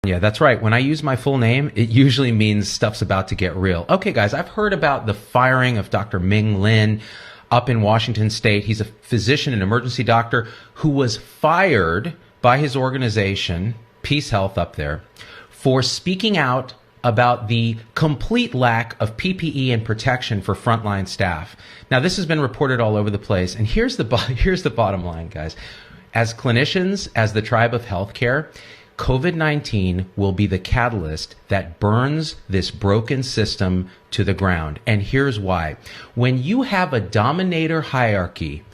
Yeah, that's right. When I use my full name, it usually means stuff's about to get real. Okay, guys, I've heard about the firing of Dr. Ming Lin up in Washington State. He's a physician, an emergency doctor, who was fired by his organization, Peace Health up there, for speaking out about the complete lack of PPE and protection for frontline staff. Now, this has been reported all over the place, and here's the bottom line, guys. As clinicians, as the tribe of healthcare, COVID-19 will be the catalyst that burns this broken system to the ground. And here's why. When you have a dominator hierarchy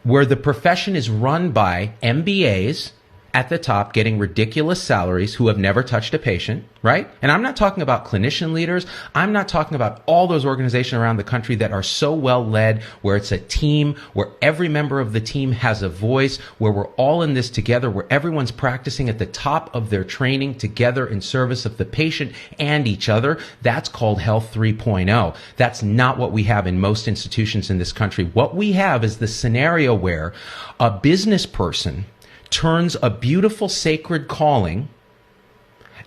where the profession is run by MBAs at the top getting ridiculous salaries who have never touched a patient, right? And I'm not talking about clinician leaders. I'm not talking about all those organizations around the country that are so well led, where it's a team, where every member of the team has a voice, where we're all in this together, where everyone's practicing at the top of their training together in service of the patient and each other. That's called Health 3.0. That's not what we have in most institutions in this country. What we have is the scenario where a business person turns a beautiful sacred calling,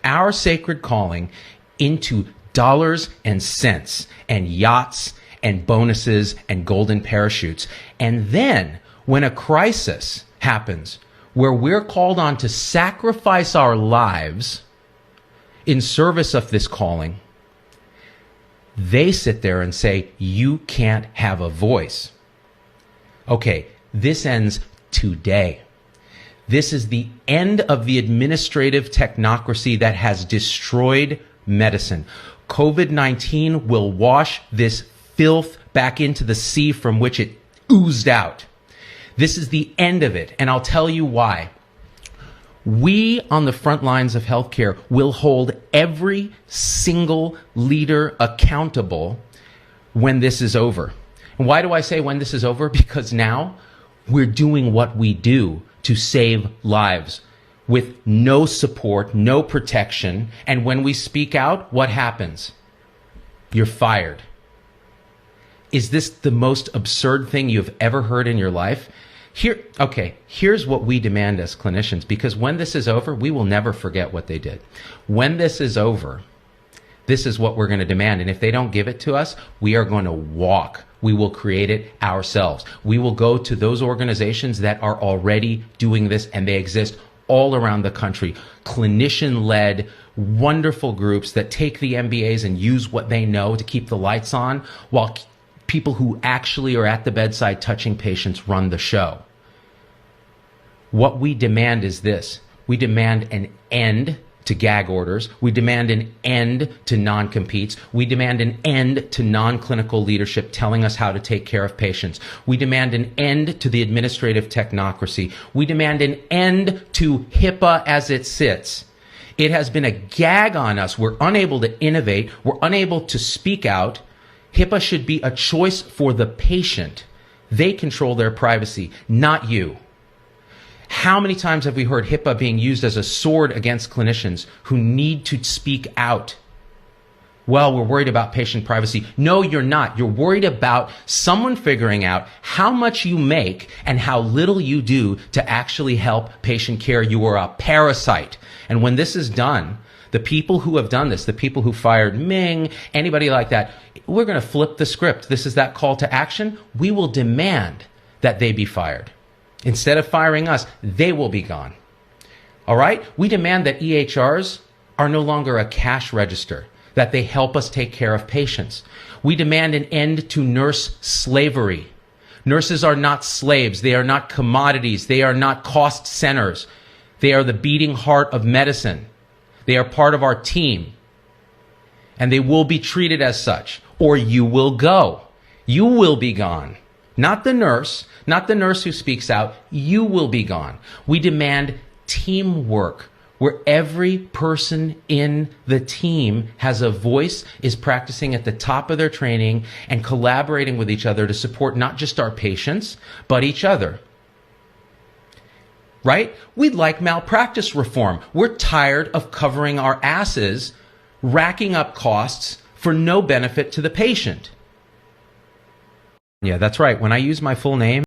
our sacred calling, into dollars and cents and yachts and bonuses and golden parachutes. And then when a crisis happens where we're called on to sacrifice our lives in service of this calling, they sit there and say, you can't have a voice. Okay, this ends today. This is the end of the administrative technocracy that has destroyed medicine. COVID-19 will wash this filth back into the sea from which it oozed out. This is the end of it, and I'll tell you why. We on the front lines of healthcare will hold every single leader accountable when this is over. And why do I say when this is over? Because now we're doing what we do to save lives with no support, no protection. And when we speak out, what happens? You're fired. Is this the most absurd thing you've ever heard in your life? Here's what we demand as clinicians, because when this is over, we will never forget what they did. When this is over, this is what we're going to demand. And if they don't give it to us, we are going to walk. We will create it ourselves. We will go to those organizations that are already doing this, and they exist all around the country. Clinician-led, wonderful groups that take the MBAs and use what they know to keep the lights on, while people who actually are at the bedside touching patients run the show. What we demand is this. We demand an end to gag orders. We demand an end to non-competes. We demand an end to non-clinical leadership telling us how to take care of patients. We demand an end to the administrative technocracy. We demand an end to HIPAA as it sits. It has been a gag on us. We're unable to innovate. We're unable to speak out. HIPAA should be a choice for the patient. They control their privacy, not you. How many times have we heard HIPAA being used as a sword against clinicians who need to speak out? Well, we're worried about patient privacy. No, you're not. You're worried about someone figuring out how much you make and how little you do to actually help patient care. You are a parasite. And when this is done, the people who have done this, the people who fired Ming, anybody like that, we're going to flip the script. This is that call to action. We will demand that they be fired. Instead of firing us, they will be gone. All right? We demand that EHRs are no longer a cash register, that they help us take care of patients. We demand an end to nurse slavery. Nurses are not slaves. They are not commodities. They are not cost centers. They are the beating heart of medicine. They are part of our team. And they will be treated as such, or you will go. You will be gone. Not the nurse who speaks out. You will be gone. We demand teamwork, where every person in the team has a voice, is practicing at the top of their training and collaborating with each other to support not just our patients, but each other. Right? We'd like malpractice reform. We're tired of covering our asses, racking up costs for no benefit to the patient. Yeah, that's right. When I use my full name,